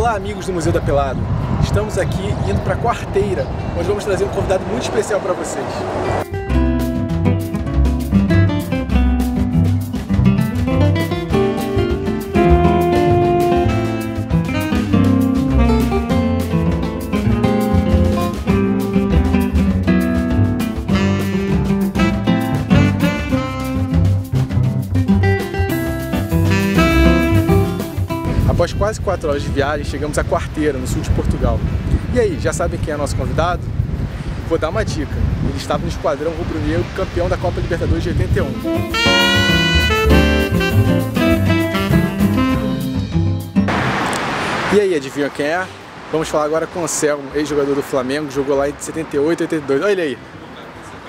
Olá, amigos do Museu da Pelado. Estamos aqui indo para a Quarteira, onde vamos trazer um convidado muito especial para vocês. Após quase 4 horas de viagem, chegamos à Quarteira, no sul de Portugal. E aí, já sabem quem é nosso convidado? Vou dar uma dica. Ele estava no esquadrão rubro-negro, campeão da Copa Libertadores de 81. E aí, adivinha quem é? Vamos falar agora com o Anselmo, ex-jogador do Flamengo, jogou lá em 78 e 82. Olha ele aí.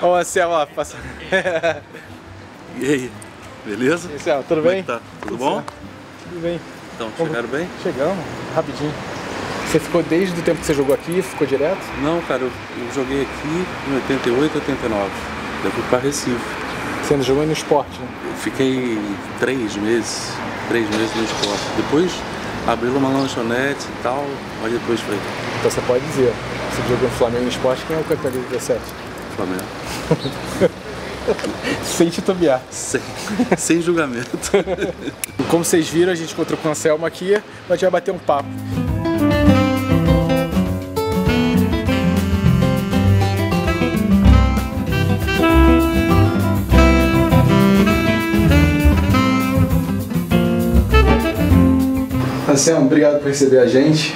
Olha o Anselmo lá, passa. E aí, beleza? E aí, Anselmo, tudo bem? Como é que tá? Tudo bom? Certo. Tudo bem. Então, chegaram bem? Chegamos, rapidinho. Você ficou desde o tempo que você jogou aqui? Ficou direto? Não, cara, eu joguei aqui em 88, 89. Eu fui para Recife. Você ainda jogou no esporte, né? Eu fiquei 3 meses no esporte. Depois abriu uma lanchonete e tal, mas depois foi Então você pode dizer, você jogou no Flamengo no esporte, quem é o campeão de 17? Flamengo. Sem titubear. Sem julgamento. Como vocês viram, a gente encontrou com o Anselmo aqui, a gente vai bater um papo. Anselmo, obrigado por receber a gente.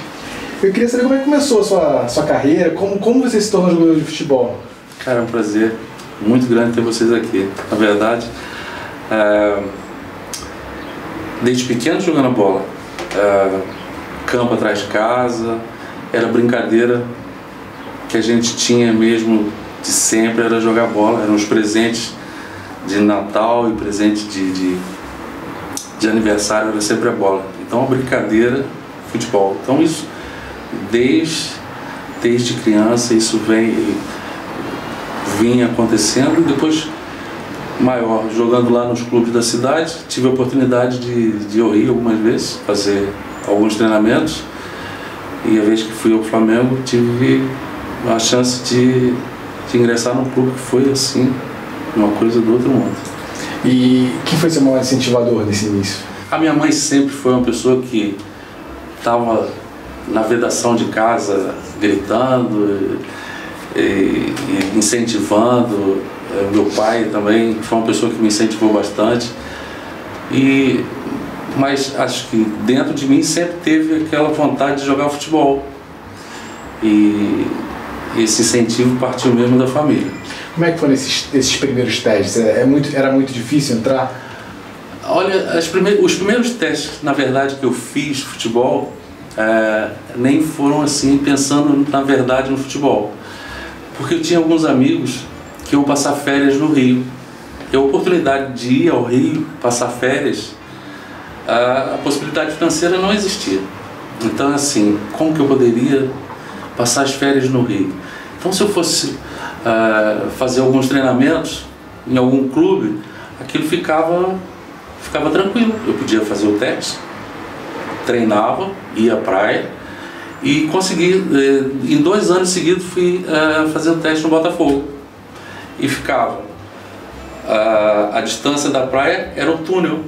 Eu queria saber como é que começou a sua carreira, como você se tornou jogador de futebol? Cara, é um prazer muito grande ter vocês aqui. Na verdade, desde pequeno jogando bola, campo atrás de casa, era brincadeira que a gente tinha mesmo de sempre, era jogar bola, eram os presentes de Natal e presente de aniversário, era sempre a bola. Então a brincadeira, futebol. Então isso, desde criança, isso vinha acontecendo. Depois, maior, jogando lá nos clubes da cidade, tive a oportunidade de ir ao Rio algumas vezes, fazer alguns treinamentos, e a vez que fui ao Flamengo tive a chance de ingressar num clube que foi assim, uma coisa do outro mundo. E quem foi seu maior incentivador nesse início? A minha mãe sempre foi uma pessoa que estava na vedação de casa gritando e incentivando. Meu pai também foi uma pessoa que me incentivou bastante, mas acho que dentro de mim sempre teve aquela vontade de jogar futebol, e esse incentivo partiu mesmo da família. Como é que foram esses primeiros testes? Era muito difícil entrar? Olha, os primeiros testes, na verdade, que eu fiz futebol, nem foram assim pensando na verdade no futebol, porque eu tinha alguns amigos que iam passar férias no Rio. E a oportunidade de ir ao Rio passar férias, a possibilidade financeira não existia. Então, assim, como que eu poderia passar as férias no Rio? Então, se eu fosse fazer alguns treinamentos em algum clube, aquilo ficava tranquilo. Eu podia fazer o teste, treinava, ia à praia e consegui, em 2 anos seguidos, fui fazer o teste no Botafogo. E ficava, a distância da praia era o túnel,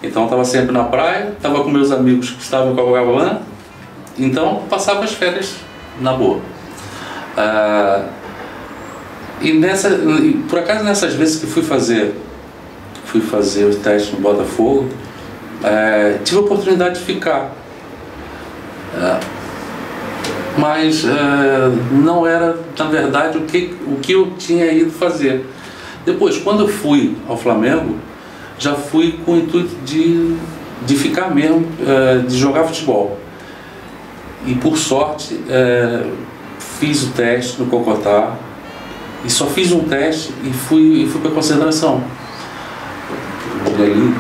então eu estava sempre na praia, estava com meus amigos que estavam em Copacabana, então passava as férias na boa. Por acaso, nessas vezes que fui fazer o teste no Botafogo, tive a oportunidade de ficar, mas não era, na verdade, o que eu tinha ido fazer. Depois, quando eu fui ao Flamengo, já fui com o intuito de ficar mesmo, de jogar futebol. E por sorte, fiz o teste no Cocotá, e só fiz um teste e fui para a concentração.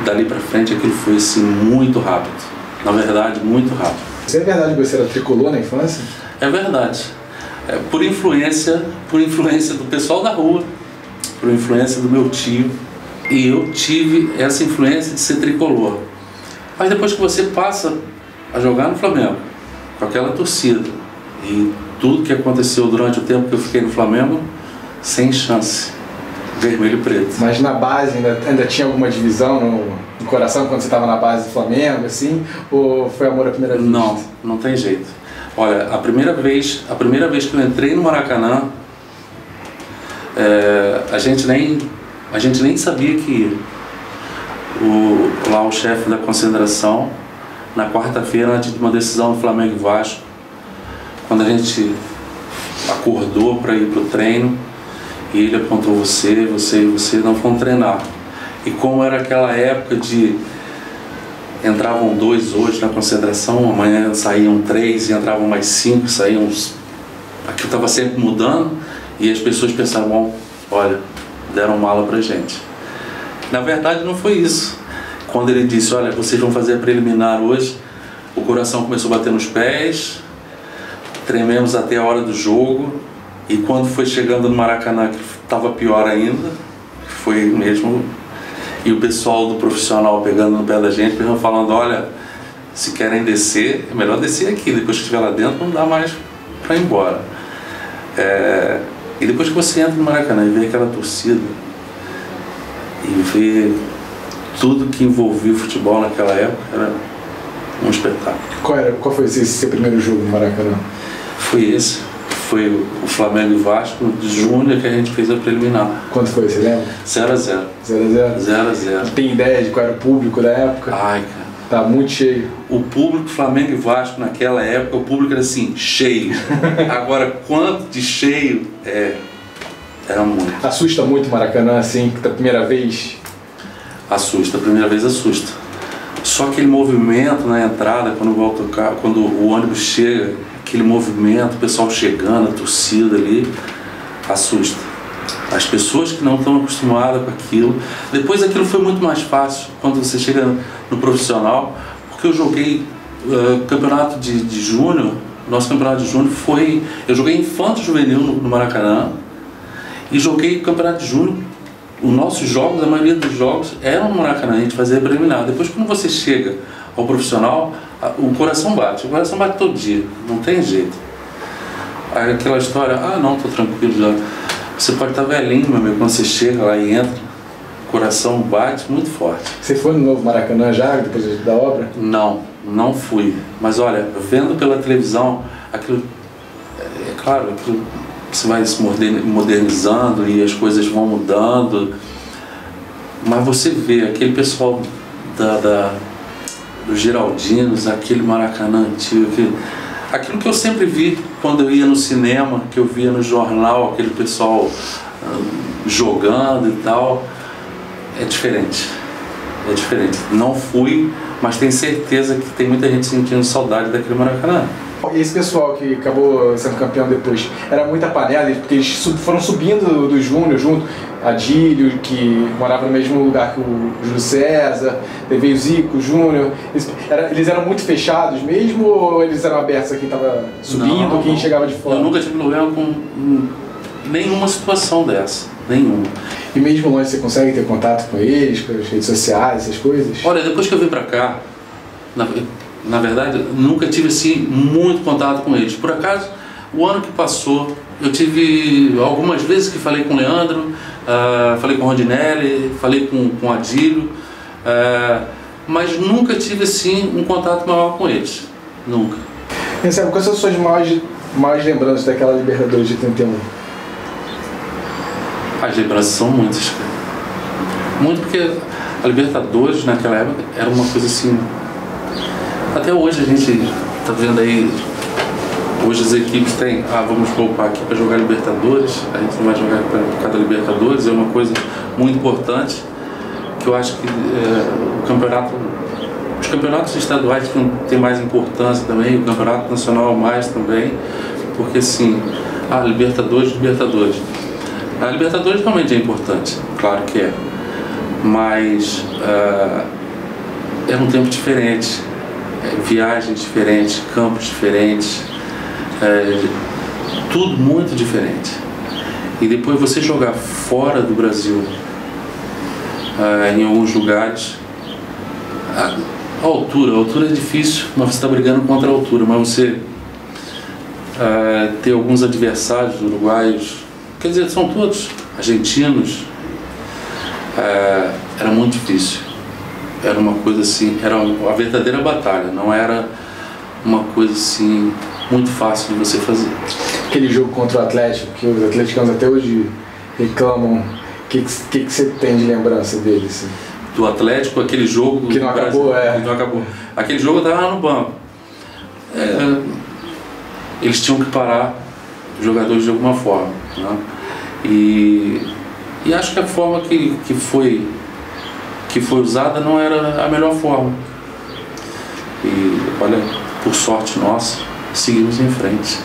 Dali para frente, aquilo foi assim, muito rápido. Na verdade, muito rápido. É verdade que você era tricolor na infância? É verdade. Por influência do pessoal da rua, por influência do meu tio. E eu tive essa influência de ser tricolor. Mas depois que você passa a jogar no Flamengo, com aquela torcida. E tudo que aconteceu durante o tempo que eu fiquei no Flamengo, sem chance. Vermelho e preto. Mas na base ainda tinha alguma divisão no coração quando você estava na base do Flamengo, assim? Ou foi amor à primeira vista? Não, não tem jeito. Olha, a primeira vez que eu entrei no Maracanã, a gente nem sabia que ia. Lá o chefe da concentração, na quarta-feira, antes de uma decisão do Flamengo e Vasco, quando a gente acordou para ir para o treino, e ele apontou você e você não vão treinar. E como era aquela época de entravam 2 hoje na concentração, amanhã saíam 3 e entravam mais 5, saíam aquilo estava sempre mudando, e as pessoas pensavam, bom, olha, deram mala pra gente. Na verdade não foi isso. Quando ele disse, olha, vocês vão fazer a preliminar hoje, o coração começou a bater nos pés, trememos até a hora do jogo, e quando foi chegando no Maracanã, que estava pior ainda, foi mesmo, e o pessoal do profissional pegando no pé da gente, falando, olha, se querem descer, é melhor descer aqui, depois que estiver lá dentro não dá mais para ir embora. E depois que você entra no Maracanã e vê aquela torcida, e vê tudo que envolvia o futebol naquela época, era um espetáculo. Qual foi esse seu primeiro jogo no Maracanã? Foi o Flamengo e Vasco de Júnior, que a gente fez a preliminar. Quanto foi, você lembra? 0-0. 0-0? Tem ideia de qual era o público da época? Ai, cara. Tá muito cheio. O público Flamengo e Vasco naquela época, o público era assim, cheio. Agora, quanto de cheio, era muito. Assusta muito o Maracanã, assim, da primeira vez? Assusta, a primeira vez assusta. Só aquele movimento na entrada, quando o ônibus chega, aquele movimento, o pessoal chegando, a torcida ali, assusta. As pessoas que não estão acostumadas com aquilo. Depois aquilo foi muito mais fácil quando você chega no profissional, porque eu joguei campeonato de júnior, nosso campeonato de júnior foi... Eu joguei infanto juvenil no Maracanã e joguei campeonato de júnior. Os nossos jogos, a maioria dos jogos eram no Maracanã, a gente fazia preliminar. Depois quando você chega ao profissional, o coração bate todo dia, não tem jeito. Aí aquela história, não, tô tranquilo já. Você pode estar velhinho, meu amigo, quando você chega lá e entra, o coração bate muito forte. Você foi no novo Maracanã já, depois da obra? Não fui. Mas olha, vendo pela televisão, aquilo, claro, aquilo, você vai se modernizando e as coisas vão mudando, mas você vê aquele pessoal dos Geraldinos, aquele Maracanã antigo, aquilo que eu sempre vi quando eu ia no cinema, que eu via no jornal, aquele pessoal jogando e tal, é diferente. Não fui, mas tenho certeza que tem muita gente sentindo saudade daquele Maracanã. E esse pessoal que acabou sendo campeão depois, era muita panela, porque eles foram subindo do Júnior junto, Adílio, que morava no mesmo lugar que o Júlio César, veio o Zico, o Júnior, eles eram muito fechados mesmo, ou eles eram abertos a quem estava subindo, quem chegava de fora? Eu nunca tive problema com nenhuma situação dessa, nenhuma. E mesmo longe você consegue ter contato com eles, com as redes sociais, essas coisas? Olha, depois que eu vim pra cá, na verdade, nunca tive assim muito contato com eles. Por acaso, o ano que passou, eu tive algumas vezes que falei com o Leandro, falei com o Rondinelli, falei com o Adílio, mas nunca tive assim um contato maior com eles. Nunca. Recebe, quais são as suas maiores lembranças daquela Libertadores de 81? As lembranças são muitas, cara. Muito, porque a Libertadores naquela época era uma coisa assim. Até hoje a gente está vendo aí, hoje as equipes têm, vamos poupar aqui para jogar Libertadores, a gente não vai jogar por causa da Libertadores, é uma coisa muito importante, que eu acho que os campeonatos estaduais têm mais importância também, o campeonato nacional mais também, porque assim, Libertadores. A Libertadores realmente é importante, claro que é, mas é um tempo diferente. Viagens diferentes, campos diferentes, tudo muito diferente. E depois você jogar fora do Brasil, em alguns lugares, a altura é difícil, mas você está brigando contra a altura, mas você ter alguns adversários uruguaios, quer dizer, são todos argentinos, era muito difícil. Era uma coisa assim, era uma verdadeira batalha, não era uma coisa assim muito fácil de você fazer. Aquele jogo contra o Atlético, que os atleticanos até hoje reclamam, o que você tem de lembrança dele? Assim? Do Atlético, aquele jogo que não acabou, que não acabou. Aquele jogo eu estava lá no banco. Eles tinham que parar os jogadores de alguma forma, né? E acho que a forma que foi usada não era a melhor forma. E olha, por sorte nossa, seguimos em frente.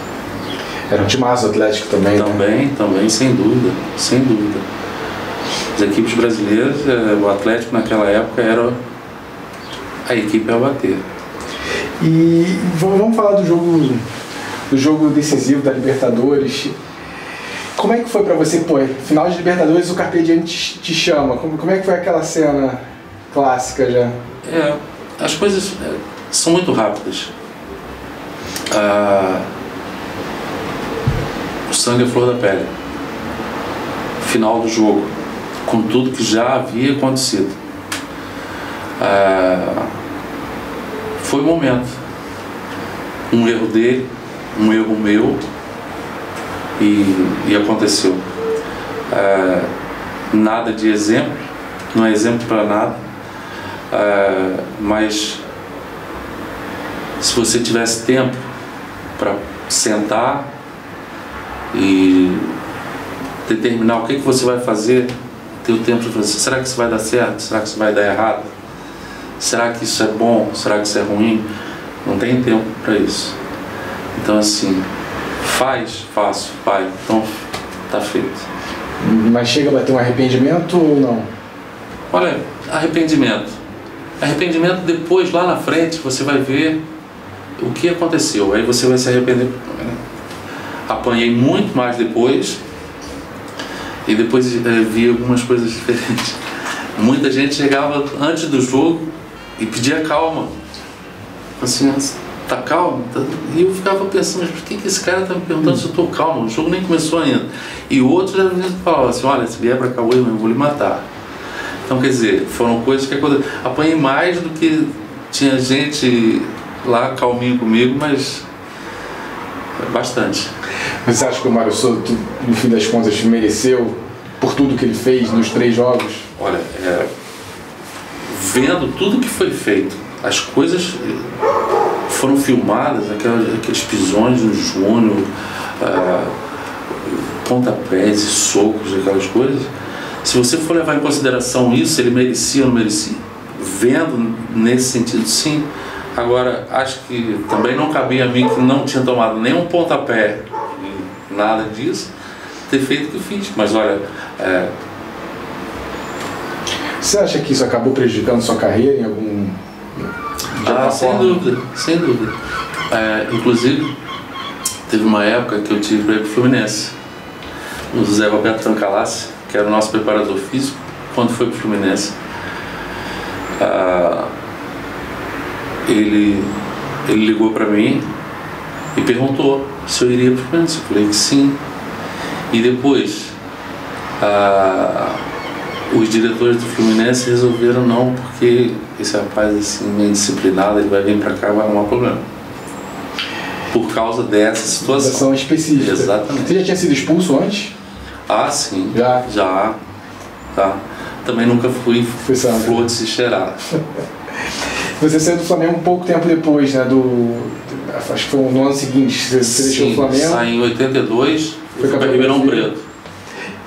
Era um timaço Atlético também, né? Também, sem dúvida, sem dúvida. As equipes brasileiras, o Atlético naquela época era a equipe a bater. E vamos falar do jogo decisivo da Libertadores. Como é que foi pra você, final de Libertadores, o Carpe Diem te chama? Como é que foi aquela cena clássica já? As coisas são muito rápidas. O sangue é flor da pele. Final do jogo, com tudo que já havia acontecido. Foi um momento. Um erro dele, um erro meu, e aconteceu. Nada de exemplo, não é exemplo para nada, mas se você tivesse tempo para sentar e determinar o que você vai fazer, ter o tempo de fazer, será que isso vai dar certo? Será que isso vai dar errado? Será que isso é bom? Será que isso é ruim? Não tem tempo para isso. Então assim, faço, vai, então tá feito. Mas chega a bater um arrependimento ou não? Olha, arrependimento depois, lá na frente, você vai ver o que aconteceu, aí você vai se arrepender. Apanhei muito mais depois, e depois vi algumas coisas diferentes. Muita gente chegava antes do jogo e pedia calma, assim, tá calmo? E eu ficava pensando, mas por que esse cara tá me perguntando se eu tô calmo? O jogo nem começou ainda. E outros falavam assim, olha, se vier pra cá hoje, eu vou lhe matar. Então, quer dizer, foram coisas que aconteceram. Apanhei mais do que tinha gente lá calminho comigo, mas bastante. Você acha que o Mário Souza, no fim das contas, mereceu por tudo que ele fez nos 3 jogos? Olha, vendo tudo que foi feito, as coisas foram filmadas, aqueles pisões no Júnior, pontapés e socos, aquelas coisas. Se você for levar em consideração isso, ele merecia ou não merecia, vendo nesse sentido, sim. Agora, acho que também não cabia a mim, que não tinha tomado nenhum pontapé, nada disso, ter feito o que eu fiz. Mas olha... Você acha que isso acabou prejudicando sua carreira em algum... sem dúvida, sem dúvida. Inclusive, teve uma época que eu tive para ir para o Fluminense. O José Roberto Francalassi, que era o nosso preparador físico, quando foi para o Fluminense, ele ligou para mim e perguntou se eu iria para o Fluminense. Eu falei que sim. E depois, os diretores do Fluminense resolveram não, porque esse rapaz assim, meio disciplinado, ele vai vir para cá, vai arrumar problema. Por causa dessa situação específica. Exatamente. Você já tinha sido expulso antes? Sim. Já. Tá. Também nunca fui flor de se cheirar. Você saiu do Flamengo um pouco tempo depois, né? Acho que foi no ano seguinte. Você deixou o Flamengo. Saí em 82 e fui para Ribeirão Preto.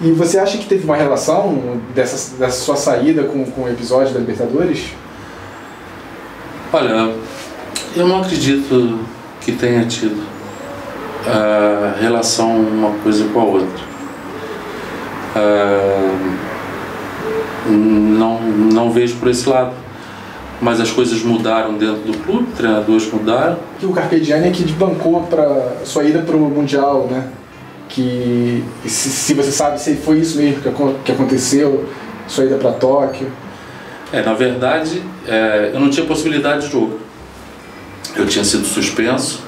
E você acha que teve uma relação dessa sua saída com o episódio da Libertadores? Olha, eu não acredito que tenha tido relação uma coisa com a outra. Não vejo por esse lado. Mas as coisas mudaram dentro do clube, treinadores mudaram. E o Carpe Diem é que desbancou para sua ida para o Mundial, né? Que se você sabe se foi isso mesmo que aconteceu, sua ida para Tóquio. Na verdade, eu não tinha possibilidade de jogo. Eu tinha sido suspenso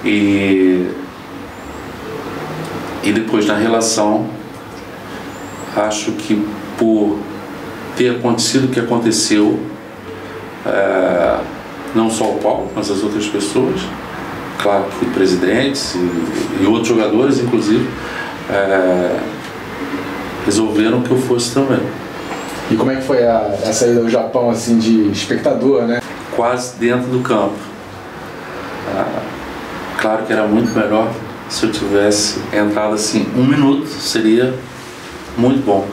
E depois na relação, acho que por ter acontecido o que aconteceu, não só o Paulo, mas as outras pessoas, claro que presidentes e outros jogadores, inclusive, resolveram que eu fosse também. E como é que foi a saída do Japão, assim, de espectador, né? Quase dentro do campo. Claro que era muito melhor se eu tivesse entrado assim 1 minuto, seria muito bom.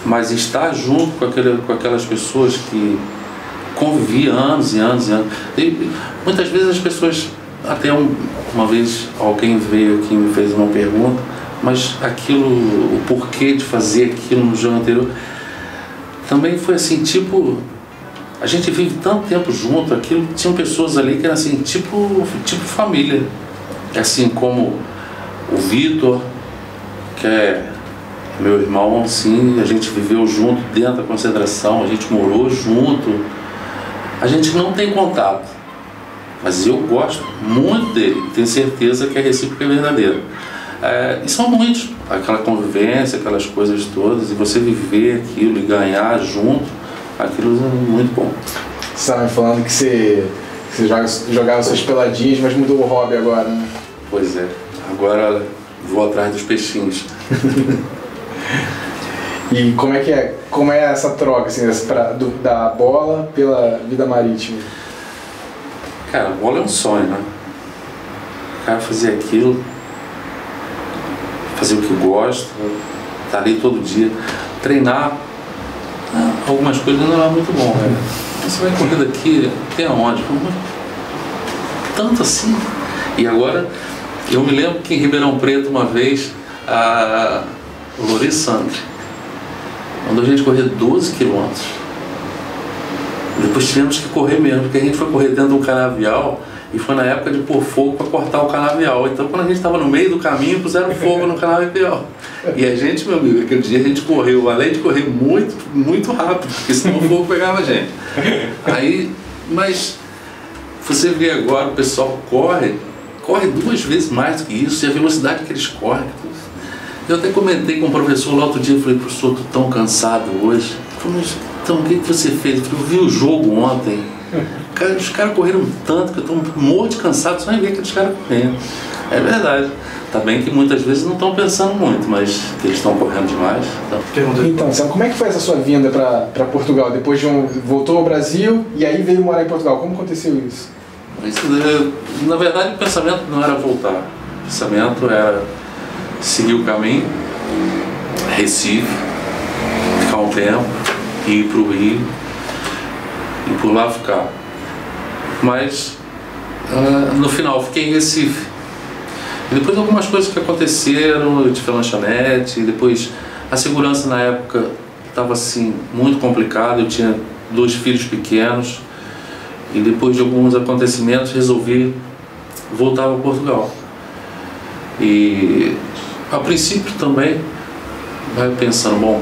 Mas estar junto com aquelas pessoas que convivia anos e anos e anos. E muitas vezes as pessoas, até uma vez alguém veio aqui e me fez uma pergunta, mas aquilo, o porquê de fazer aquilo no jogo anterior, também foi assim, tipo, a gente vive tanto tempo junto, aquilo, tinham pessoas ali que eram assim, tipo família. Assim como o Vitor, que é meu irmão, assim, a gente viveu junto dentro da concentração, a gente morou junto. A gente não tem contato, mas eu gosto muito dele, tenho certeza que a recíproca é verdadeira. E são muitos, aquela convivência, aquelas coisas todas, e você viver aquilo e ganhar junto, aquilo é muito bom. Você estava me falando que você jogava suas peladinhas, mas mudou o hobby agora, né? Pois é, agora vou atrás dos peixinhos. E como é essa troca, assim, da bola pela vida marítima? Cara, a bola é um sonho, né? O cara fazer aquilo, fazer o que gosta, tá ali todo dia, treinar, algumas coisas não é muito bom, né? Você vai correr daqui, até onde? Tanto assim. E agora, eu me lembro que em Ribeirão Preto, uma vez, o Louris Sandri mandou a gente correr 12 quilômetros. Depois tivemos que correr mesmo, porque a gente foi correr dentro de um canavial e foi na época de pôr fogo para cortar o canavial. Então, quando a gente estava no meio do caminho, puseram fogo no canavial. E a gente, meu amigo, aquele dia a gente correu, além de correr muito, muito rápido, porque senão o fogo pegava a gente. Mas você vê agora, o pessoal corre 2 vezes mais do que isso, e a velocidade que eles correm. Eu até comentei com o professor lá outro dia, eu falei, professor, tô tão cansado hoje. Ele falou, mas então o que você fez? Eu falei, eu vi o jogo ontem. Os caras correram tanto que eu estou morto de cansado só em ver aqueles caras correndo. É verdade. Tá bem que muitas vezes não estão pensando muito, mas que eles estão correndo demais. Então, Sam, como é que foi essa sua vinda para Portugal? Depois voltou ao Brasil e aí veio morar em Portugal. Como aconteceu isso? Na verdade, o pensamento não era voltar. O pensamento era seguir o caminho, Recife, ficar um tempo, ir para o Rio e por lá ficar. Mas no final fiquei em Recife. E depois algumas coisas que aconteceram, eu tive a lanchonete, e depois a segurança na época estava assim muito complicada, eu tinha 2 filhos pequenos, e depois de alguns acontecimentos resolvi voltar para Portugal. E a princípio também vai pensando, bom,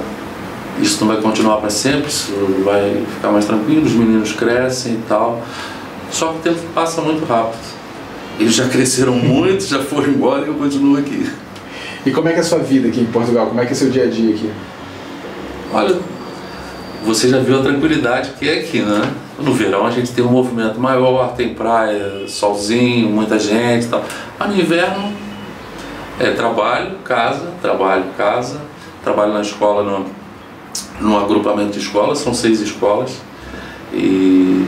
isso não vai continuar para sempre, isso vai ficar mais tranquilo, os meninos crescem e tal. Só que o tempo passa muito rápido. Eles já cresceram muito, já foram embora e eu continuo aqui. E como é que é a sua vida aqui em Portugal? Como é que é o seu dia a dia aqui? Olha, você já viu a tranquilidade que é aqui, né? No verão a gente tem um movimento maior, tem praia, solzinho, muita gente e tal. Mas no inverno é trabalho, casa, trabalho na escola, num agrupamento de escolas, são 6 escolas, e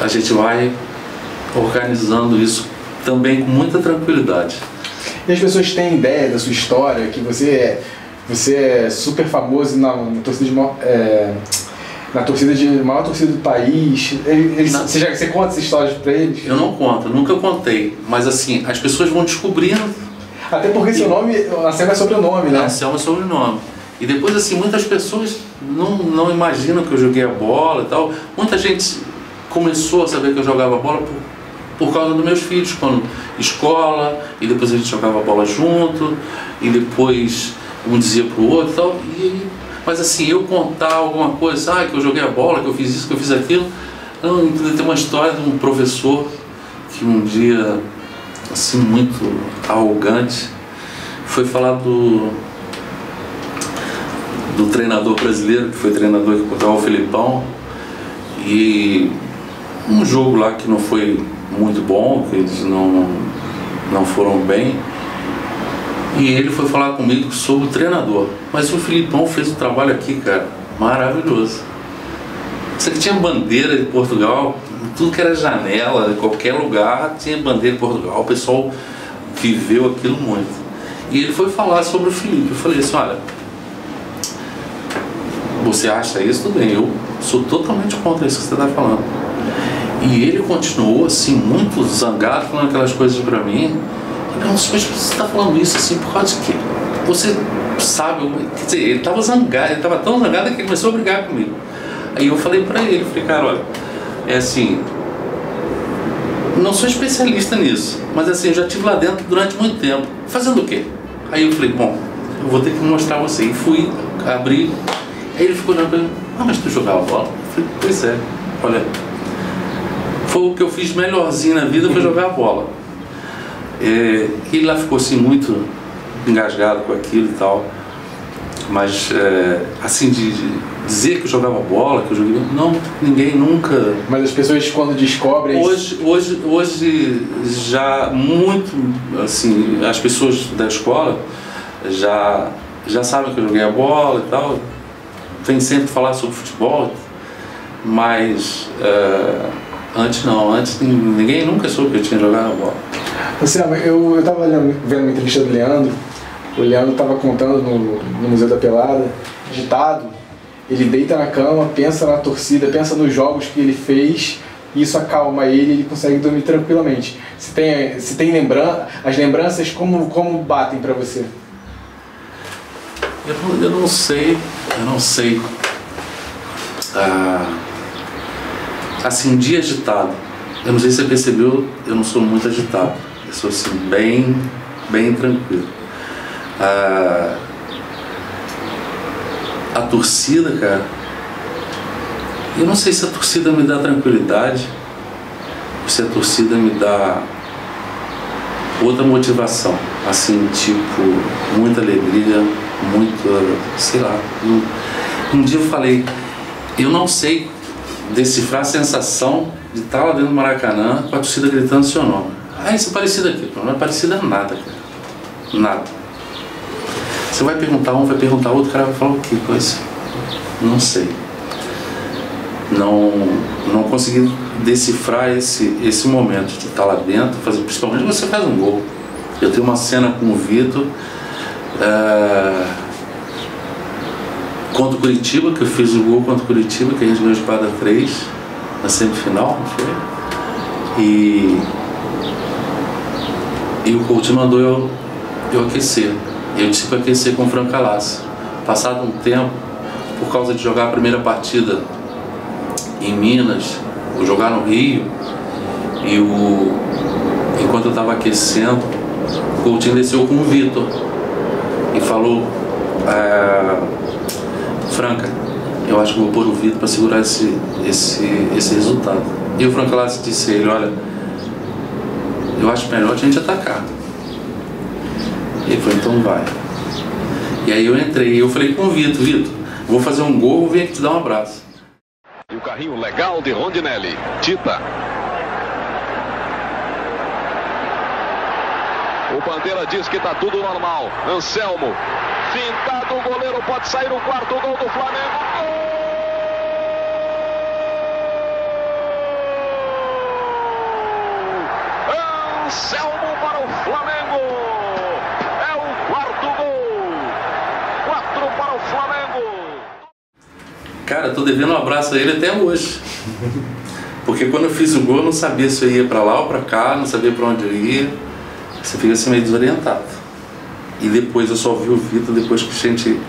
a gente vai organizando isso também com muita tranquilidade. E as pessoas têm ideia da sua história, que você é super famoso na torcida de maior torcida do país. Você conta essas histórias pra eles? Eu não conto, nunca contei, mas assim, as pessoas vão descobrindo. Até porque seu nome, Anselmo é sobrenome, né? Anselmo é sobrenome. E depois assim, muitas pessoas não imaginam que eu joguei a bola e tal. Muita gente começou a saber que eu jogava bola por causa dos meus filhos, quando escola, e depois a gente jogava bola junto, e depois um dizia pro outro e tal. Mas assim, eu contar alguma coisa, que eu joguei a bola, que eu fiz isso, que eu fiz aquilo. Tem uma história de um professor que um dia assim, muito arrogante, foi falar do treinador brasileiro, que foi treinador que controlou o Filipão, e um jogo lá que não foi muito bom, que eles não foram bem, e ele foi falar comigo sobre o treinador. Mas o Filipão fez um trabalho aqui, cara, maravilhoso. Você que tinha bandeira de Portugal, tudo que era janela, em qualquer lugar tinha bandeira de Portugal, o pessoal viveu aquilo muito. E ele foi falar sobre o Felipe. Eu falei assim, olha, você acha isso? Tudo bem, eu sou totalmente contra isso que você está falando. E ele continuou assim, muito zangado, falando aquelas coisas pra mim. Eu não sei, mas você está falando isso assim por causa de quê? Você sabe, quer dizer, ele estava zangado, ele estava tão zangado que ele começou a brigar comigo. Aí eu falei pra ele, falei, cara, olha, é assim, não sou especialista nisso, mas assim, eu já estive lá dentro durante muito tempo. Fazendo o quê? Aí eu falei, bom, eu vou ter que mostrar você. E fui, abri, aí ele ficou olhando pra mim, mas tu jogava bola? Eu falei, pois é, olha, foi o que eu fiz melhorzinho na vida, foi jogar bola. Ele lá ficou assim muito engasgado com aquilo e tal, mas assim, de dizer que eu jogava bola, que eu joguei, não, ninguém nunca. Mas as pessoas quando descobrem... Hoje já muito, assim, as pessoas da escola já sabem que eu joguei a bola e tal, vem sempre falar sobre futebol, mas antes não, antes ninguém nunca soube que eu tinha jogado a bola. Luciano, eu estava vendo uma entrevista do Leandro, o Leandro estava contando no Museu da Pelada, agitado, ele deita na cama, pensa na torcida, pensa nos jogos que ele fez, e isso acalma ele consegue dormir tranquilamente. Se tem as lembranças, como batem para você? Eu não sei. Assim, um dia agitado, eu não sei se você percebeu, eu não sou muito agitado, eu sou assim, bem tranquilo. A torcida, cara, eu não sei se a torcida me dá tranquilidade, ou se a torcida me dá outra motivação, assim, tipo, muita alegria, sei lá. Um dia eu falei, eu não sei decifrar a sensação de estar lá dentro do Maracanã com a torcida gritando seu nome. Isso é parecido aqui, não é parecido a nada, cara, nada. Você vai perguntar um, vai perguntar outro, o cara vai falar o quê? Coisa? Não sei. Não consegui decifrar esse momento de estar lá dentro, principalmente você faz um gol. Eu tenho uma cena com o Vitor contra o Curitiba, que eu fiz o gol contra o Curitiba, que a gente ganhou de quadra 3 na semifinal, não foi? E o coach mandou eu aquecer. Eu disse para aquecer com o Franca Lassi. Passado um tempo, por causa de jogar a primeira partida em Minas, ou jogar no Rio, enquanto eu estava aquecendo, o Coutinho desceu com o Vitor e falou, Franca, eu acho que vou pôr o Vitor para segurar esse resultado. E o Franca Lassi disse a ele, olha, eu acho melhor a gente atacar. Ele falou, então vai. E aí eu entrei e eu falei com o Vitor, vou fazer um gol, vou vir aqui te dar um abraço. E o carrinho legal de Rondinelli, Tita. O Bandeira diz que tá tudo normal. Anselmo, fintado, o goleiro pode sair, o quarto gol do Flamengo. Gol! Anselmo para o Flamengo. É o quarto gol. 4 para o Flamengo. Cara, eu tô devendo um abraço a ele até hoje. Porque quando eu fiz o gol, eu não sabia se eu ia pra lá ou pra cá, não sabia pra onde eu ia. Você fica assim meio desorientado. E depois eu só vi o Vitor depois que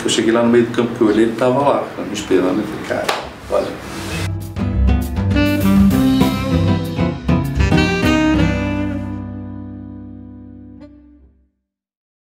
eu cheguei lá no meio do campo, que eu olhei, ele tava lá, me esperando. Eu falei, cara, olha.